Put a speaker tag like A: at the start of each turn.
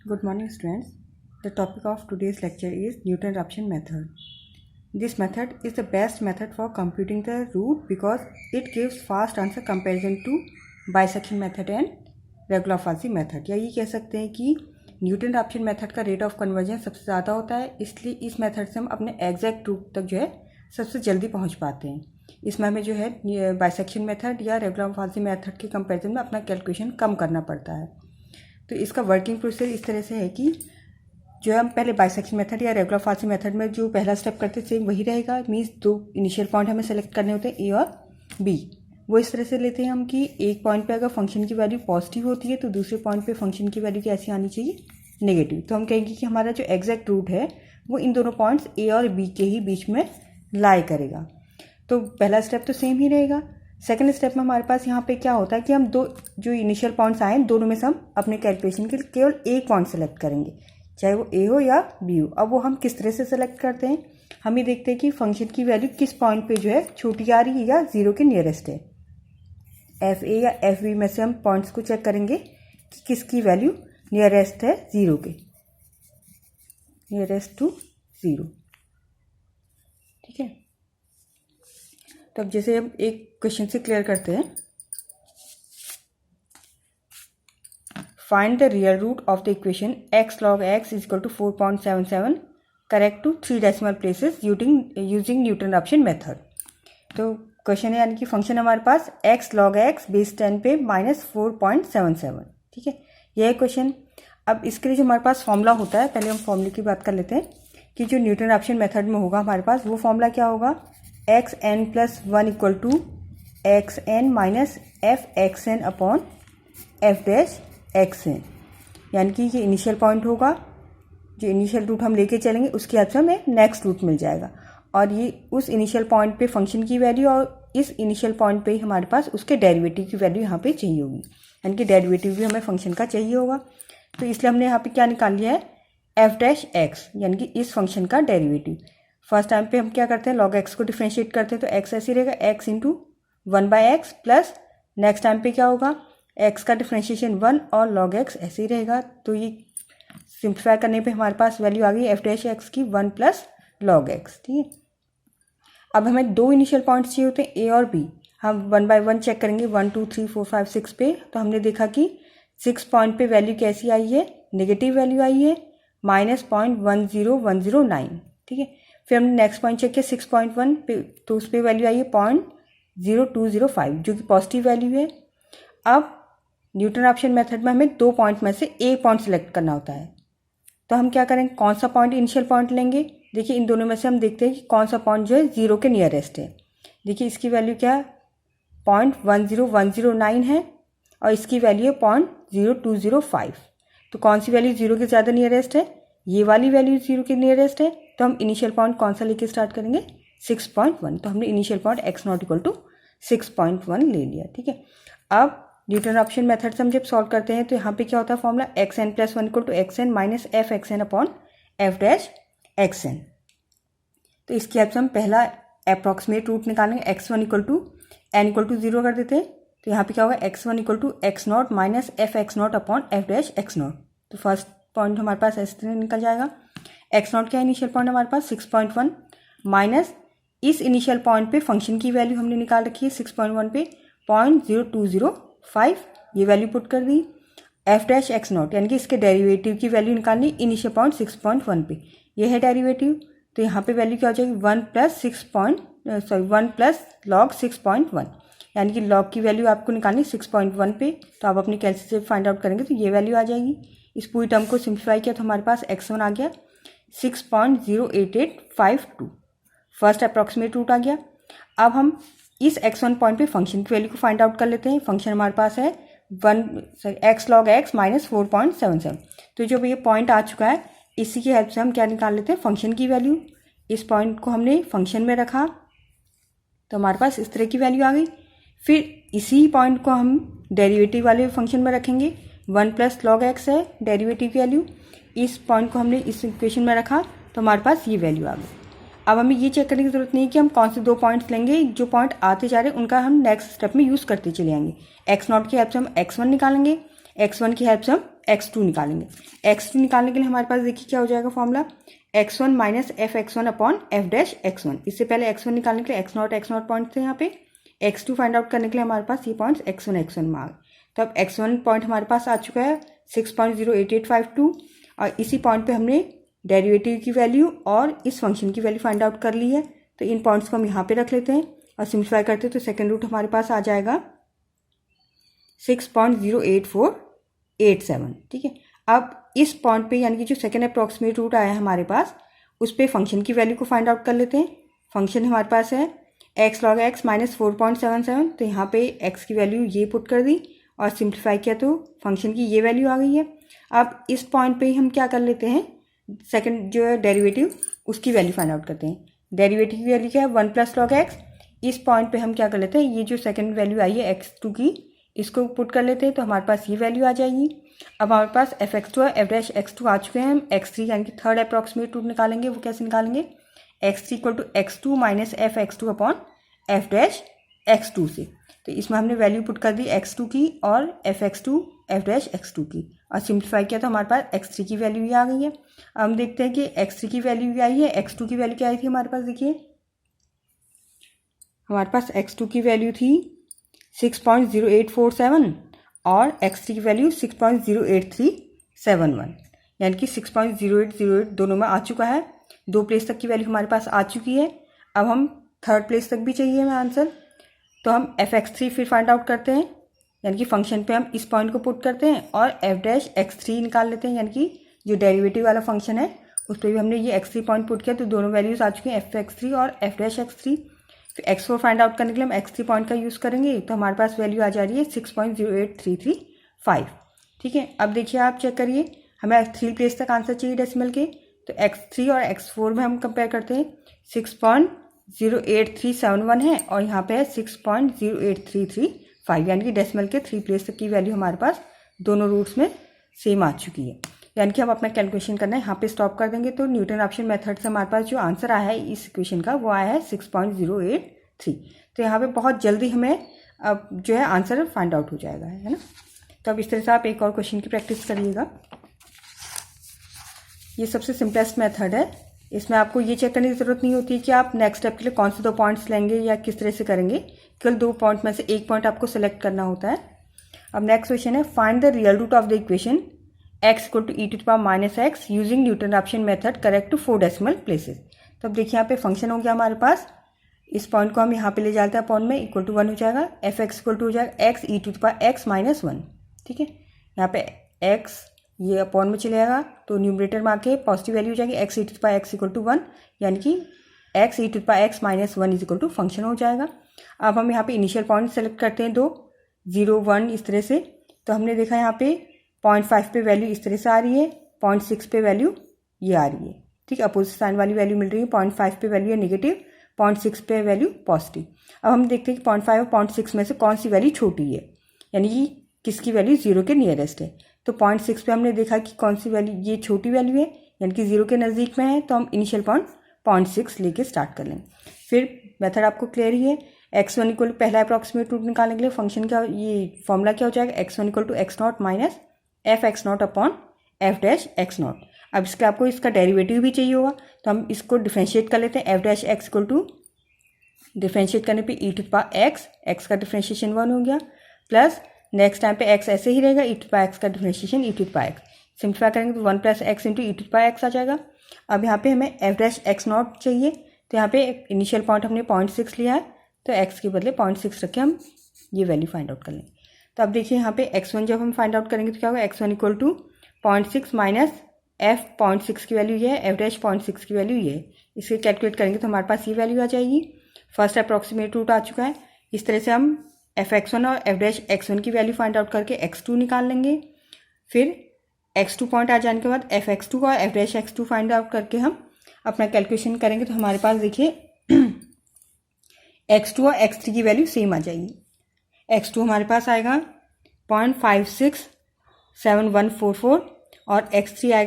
A: Good morning, students. The topic of today's lecture is Newton-Raphson method. This method is the best method for computing the root because it gives fast answer comparison to bisection method and regular fuzzy method. या ये कह सकते हैं कि Newton Raphson method का rate of conversion सबसे ज़्यादा होता है, इसलिए इस मेथड से हम अपने एग्जैक्ट रूट तक जो है सबसे जल्दी पहुंच पाते हैं। इसमें हमें जो है बाइसेक्शन मेथड या रेगुलर फॉल्सी मेथड के कंपैरिजन में अपना कैलकुलेशन कम करना पड़ता है। तो इसका वर्किंग प्रोसेस इस तरह से है कि जो हम पहले बाइसेक्शन मेथड या रेगुलर फॉल्सी मेथड में जो पहला स्टेप करते सेम वही रहेगा। मीन्स दो इनिशियल पॉइंट हमें सेलेक्ट करने होते हैं, ए और बी। वो इस तरह से लेते हैं हम कि एक पॉइंट पे अगर फंक्शन की वैल्यू पॉजिटिव होती है तो दूसरे पॉइंट पे फंक्शन की वैल्यू कैसी आनी चाहिए, नेगेटिव। तो हम कहेंगे कि हमारा जो एग्जैक्ट रूट है वो इन दोनों पॉइंट्स ए और बी के ही बीच में लाई करेगा। तो पहला स्टेप तो सेम ही रहेगा। सेकंड स्टेप में हमारे पास यहाँ पे क्या होता है कि हम दो जो इनिशियल पॉइंट्स आए दोनों में से हम अपने कैलकुलेशन के लिए केवल एक पॉइंट सेलेक्ट करेंगे, चाहे वो ए हो या बी हो। अब वो हम किस तरह से सेलेक्ट करते हैं, हम ये देखते हैं कि फंक्शन की वैल्यू किस पॉइंट पे जो है छोटी आ रही है या जीरो के नियरेस्ट है। एफ ए या एफ बी में से हम पॉइंट्स को चेक करेंगे कि किसकी वैल्यू नियरेस्ट है जीरो के, नियरेस्ट टू जीरो। ठीक है, तो अब जैसे हम एक क्वेश्चन से क्लियर करते हैं। Find the real root of the equation x log x is equal to 4.77 correct to 3 decimal places using Newton Raphson method. तो क्वेश्चन है यानी कि फंक्शन हमारे पास x log x बेस 10 पे -4.77। ठीक है, यह है क्वेश्चन। अब इसके लिए जो हमारे पास फॉर्मूला होता है, पहले हम फॉर्मूले की बात कर लेते हैं कि जो न्यूटन राप्सन मेथड में होगा हमारे पास वो फॉर्मूला क्या होगा, xn+1 equal to xn minus f(xn) upon f'(xn). यानी कि ये इनिशियल पॉइंट होगा, जो इनिशियल रूट हम लेके चलेंगे उसके बाद से हमें नेक्स्ट रूट मिल जाएगा, और ये उस इनिशियल पॉइंट पे फंक्शन की वैल्यू और इस इनिशियल पॉइंट पे हमारे पास उसके डेरिवेटिव की वैल्यू यहाँ पे चाहिए होगी, यानी कि डेरिवेटिव भी हमें फंक्शन का चाहिए होगा। तो इसलिए हमने यहाँ पे क्या निकाल लिया है, f'(x) यानी कि इस फंक्शन का डेरिवेटिव। फर्स्ट टाइम पे हम क्या करते हैं, log x को डिफ्रेंशिएट करते हैं तो x ऐसे रहेगा, x into 1/x plus next time पे क्या होगा, x का डिफ्रेंशिएशन 1 और log x ऐसे ही रहेगा। तो ये सिंप्लीफाई करने पे हमारे पास वैल्यू आ गई f'(x) की 1 प्लस log x। ठीक है, अब हमें दो इनिशियल पॉइंट्स चाहिए होते हैं a और b। हम 1 बाय 1 चेक करेंगे 1 2 3 4 5 6 पे। तो हमने देखा कि 6 पॉइंट पे वैल्यू कैसी आई है, नेगेटिव वैल्यू आई है -0.10109। ठीक है, फिर हमने नेक्स्ट पॉइंट चेक किया 6.1 पे, तो उस पर वैल्यू आई है 0.0205 जो कि पॉजिटिव वैल्यू है। अब न्यूटन राप्सन मेथड में हमें दो पॉइंट में से एक पॉइंट सेलेक्ट करना होता है। तो हम क्या करेंगे, कौन सा पॉइंट इनिशियल पॉइंट लेंगे। देखिए इन दोनों में से हम देखते हैं कि कौन सा पॉइंट जो है जीरो के नियरेस्ट है। देखिए इसकी वैल्यू क्या है, 0.10109 है और इसकी वैल्यू है 0.0205। तो कौन सी वैल्यू जीरो के ज़्यादा नियरेस्ट है, ये वाली वैल्यू जीरो के नियरेस्ट है। तो हम इनिशियल पॉइंट कौन सा लेके स्टार्ट करेंगे, 6.1। तो हमने initial point x0 equal to 6.1 ले लिया। ठीक है, अब न्यूटन राप्सन मेथड से हम जब सॉल्व करते हैं तो यहाँ पे क्या होता है formula, xn+1 equal to xn minus f(xn) upon f'(xn). तो इसकी हेल्प से हम पहला अप्रॉक्सीमेट रूट निकालेंगे, x1 equal to n equal to 0 कर देते हैं। तो यहाँ पे क्या होगा, x1 equal to x0 minus f(x0) upon f'(x0). तो फर्स्ट पॉइंट हमारे पास ऐसे तरह निकल जाएगा। x0 क्या इनिशियल पॉइंट हमारे पास 6.1 माइनस इस इनिशियल पॉइंट पे फंक्शन की वैल्यू हमने निकाल रखी है 6.1 पे 0.0205, ये वैल्यू पुट कर दी। f'(x0) यानी कि इसके डेरिवेटिव की वैल्यू निकालनी इनिशियल पॉइंट 6.1 पे, ये है डेरिवेटिव। तो यहाँ पे वैल्यू क्या हो जाएगी 1 प्लस log 6.1, यानी कि log की वैल्यू आपको निकालनी 6.1 पे। तो आप अपनी कैलकुलेटर से फाइंड आउट करेंगे तो ये वैल्यू आ जाएगी। इस पूरी टर्म को सिंप्लीफाई किया तो हमारे पास x1 आ गया 6.08852, फर्स्ट अप्रॉक्सीमेट रूट आ गया। अब हम इस x1 पॉइंट पे फंक्शन की वैल्यू को फाइंड आउट कर लेते हैं। फंक्शन हमारे पास है x log x माइनस 4.77। तो जो ये पॉइंट आ चुका है इसी की हेल्प से हम क्या निकाल लेते हैं, फंक्शन की वैल्यू। इस पॉइंट को हमने फंक्शन में रखा तो हमारे पास इस तरह की वैल्यू आ गई। फिर इसी पॉइंट को हम डेरिवेटिव वाले फंक्शन में रखेंगे, 1 प्लस log x है डेरिवेटिव की वैल्यू। इस पॉइंट को हमने इस इक्वेशन में रखा तो हमारे पास ये वैल्यू आ गई। अब हमें ये चेक करने की जरूरत नहीं है कि हम कौन से दो पॉइंट्स लेंगे, जो पॉइंट आते जा रहे हैं उनका हम नेक्स्ट स्टेप में यूज़ करते चले आएंगे। x0 की हेल्प से हम x1 निकालेंगे, x1 की हेल्प से हम x2 निकालेंगे। x2 निकालने के लिए हमारे पास देखिए क्या हो जाएगा formula, x1 minus F x1 upon f dash x1। इससे पहले x1 निकालने के लिए x0 पॉइंट थे यहाँ पे, x2 फाइंड आउट करने के लिए हमारे पास ये पॉइंट्स x1 में आ गए। तो अब x1 पॉइंट हमारे पास आ चुका है 6.08852 और इसी पॉइंट पे हमने डेरिवेटिव की वैल्यू और इस फंक्शन की वैल्यू फाइंड आउट कर ली है। तो इन पॉइंट्स को हम यहाँ पे रख लेते हैं और सिंप्लीफाई करते हैं तो सेकेंड रूट हमारे पास आ जाएगा 6.08487। ठीक है, अब इस पॉइंट पे यानी कि जो सेकेंड अप्रॉक्सीमेट रूट आया है हमारे पास, उस पर फंक्शन की वैल्यू को फाइंड आउट कर लेते हैं। फंक्शन हमारे पास है x log x माइनस 4.77, तो यहाँ पे x की वैल्यू ये पुट कर दी और सिंप्लीफाई किया तो फंक्शन की ये वैल्यू आ गई है। अब इस पॉइंट पे ही हम क्या कर लेते हैं, सेकंड जो है डेरिवेटिव उसकी वैल्यू फाइंड आउट करते हैं। डेरिवेटिव की वैल्यू क्या है 1 प्लस लॉग x। इस पॉइंट पे हम क्या कर लेते हैं, ये जो सेकंड वैल्यू आई है x2 की, इसको पुट कर लेते हैं तो हमारे पास ये वैल्यू आ जाएगी। अब हमारे पास एफ x2 और एफ डैश x2 आ चुके हैं। हम x3 यानी कि थर्ड अप्रॉक्सीमेट रूट निकालेंगे। वो कैसे निकालेंगे, x3 equal to x2 minus f x2 upon f dash x2 से। तो इसमें हमने वैल्यू पुट कर दी x2 की और F x2 F dash x2 की और सिंप्लीफाई किया तो हमारे पास x3 की वैल्यू ही आ गई है। अब हम देखते हैं कि x3 की वैल्यू क्या आई है, x2 की वैल्यू क्या आई थी हमारे पास। देखिए हमारे पास x2 की वैल्यू थी 6.0847 और x3 की वैल्यू 6.08371, यानी कि 6.0808 दोनों में आ चुका है। 2 प्लेस तक की वैल्यू हमारे पास आ चुकी है। अब हम थर्ड प्लेस तक भी चाहिए हमें आंसर, तो हम एफ x3 फिर फाइंड आउट करते हैं, यानी कि फंक्शन पे हम इस पॉइंट को पुट करते हैं और एफ डैश x3 निकाल लेते हैं, यानी कि जो डेरिवेटिव वाला फंक्शन है उस पर भी हमने ये x3 पॉइंट पुट किया तो दोनों वैल्यूज आ चुकी हैं एफ x3 और एफ डैश x3। फिर x4 फाइंड आउट करने के लिए हम x3 पॉइंट का यूज़ करेंगे तो हमारे पास वैल्यू आ जा रही है 6.08335। ठीक है, अब देखिए आप चेक करिए, हमें 3 प्लेस तक आंसर चाहिए डेसिमल के, तो x3 और x4 में हम कंपेयर करते हैं। 6.08371 है और यहाँ पे है 6.08335, यानी कि डेसिमल के 3 प्लेस तक की वैल्यू हमारे पास दोनों रूट्स में सेम आ चुकी है। यानी कि हम अपना कैलकुलेशन करना है यहाँ पे स्टॉप कर देंगे। तो न्यूटन ऑप्शन मेथड से हमारे पास जो आंसर आया है इस इक्वेशन का वो आया है 6.083। तो यहाँ पे बहुत जल्दी हमें अब जो है आंसर फाइंड आउट हो जाएगा, है ना। तो अब इस तरह से आप एक और क्वेश्चन की प्रैक्टिस करिएगा। ये सबसे सिंपलेस्ट मेथड है, इसमें आपको ये चेक करने की ज़रूरत नहीं होती कि आप नेक्स्ट स्टेप के लिए कौन से 2 पॉइंट्स लेंगे या किस तरह से करेंगे। केवल 2 पॉइंट में से एक पॉइंट आपको सेलेक्ट करना होता है। अब नेक्स्ट क्वेश्चन है, find the real root of the equation x equal to e⁻⁻x using Newton option method correct to 4 decimal places. तो अब देखिए यहाँ पे फंक्शन हो गया हमारे पास, इस पॉइंट को हम यहाँ पे ले जाते हैं अपॉन में, इक्वल टू 1 हो जाएगा, एफ एक्स इक्वल टू हो जाएगा x e⁻x-1। ठीक है, यहाँ पे x ये अपॉन में चले जाएगा तो न्यूमरेटर में आके पॉजिटिव वैल्यू हो जाएगी x e⁻x इक्वल टू 1, यानी कि x e⁻x-1 is equal to function हो जाएगा। अब हम यहाँ पे इनिशियल पॉइंट सेलेक्ट करते हैं 2, 0, 1 इस तरह से। तो हमने देखा यहाँ पे 0.5 पे वैल्यू इस तरह से आ रही है, 0.6 पे वैल्यू ये आ रही है। ठीक है, अपोजिट साइन वाली वैल्यू मिल रही है, 0.5 पे वैल्यू है नेगेटिव, 0.6 पे वैल्यू पॉजिटिव। अब हम देखते हैं कि 0.5 और 0.6 में से कौन सी वैल्यू छोटी है, यानी कि किसकी वैल्यू 0 के नियरेस्ट है। तो 0.6 पे हमने देखा कि कौन सी वैल्यू ये छोटी वैल्यू है, यानी कि 0 के नज़दीक में है, तो हम इनिशियल पॉइंट 0.6 लेके स्टार्ट कर लेंगे। फिर मेथड आपको क्लियर ही है, x1 इक्वल टू पहला अप्रॉक्सीमेट रूट निकालने के लिए फंक्शन का ये फॉर्मूला क्या हो जाएगा, x1 equal to x0 minus f x0 upon f dash x0। अब इसका आपको इसका डेरिवेटिव भी चाहिए होगा तो हम इसको डिफ्रेंशिएट कर लेते हैं। F dash x equal to differentiate करने पे e⁻x का डिफ्रेंशिएशन 1 हो गया, प्लस नेक्स्ट टाइम पे x ऐसे ही रहेगा, e⁻x का डिफ्रेंशिएशन e⁻x। सिंप्लीफाई करेंगे तो 1 प्लस x इंटू e⁻x आ जाएगा। अब यहाँ पे हमें एफ डैश x0 चाहिए, तो यहाँ पे इनिशियल पॉइंट हमने 0.6 लिया है, तो x के बदले 0.6 रख के हम ये वैल्यू फाइंड आउट कर लेंगे। तो अब देखिए यहाँ पे x1 जब हम फाइंड आउट करेंगे तो क्या होगा, x1 equal to 0.6 minus f 0.6 की वैल्यू ये है, f डैश 0.6 की वैल्यू ये है। इसे कैलकुलेट करेंगे तो हमारे पास ये वैल्यू आ जाएगी। फर्स्ट अप्रॉक्सीमेट रूट आ चुका है। इस तरह से हम f x1 और f डैश x1 की वैल्यू फाइंड आउट करके x2 निकाल लेंगे। फिर x2 पॉइंट आ जाने के बाद f x2 और f dash x2 find out करके हम अपना कैलकुलेशन करेंगे तो हमारे पास देखिए x2 और x3 की वैल्यू सेम आ जाएगी। x2 हमारे पास आएगा 0.567144 और x3 आएगा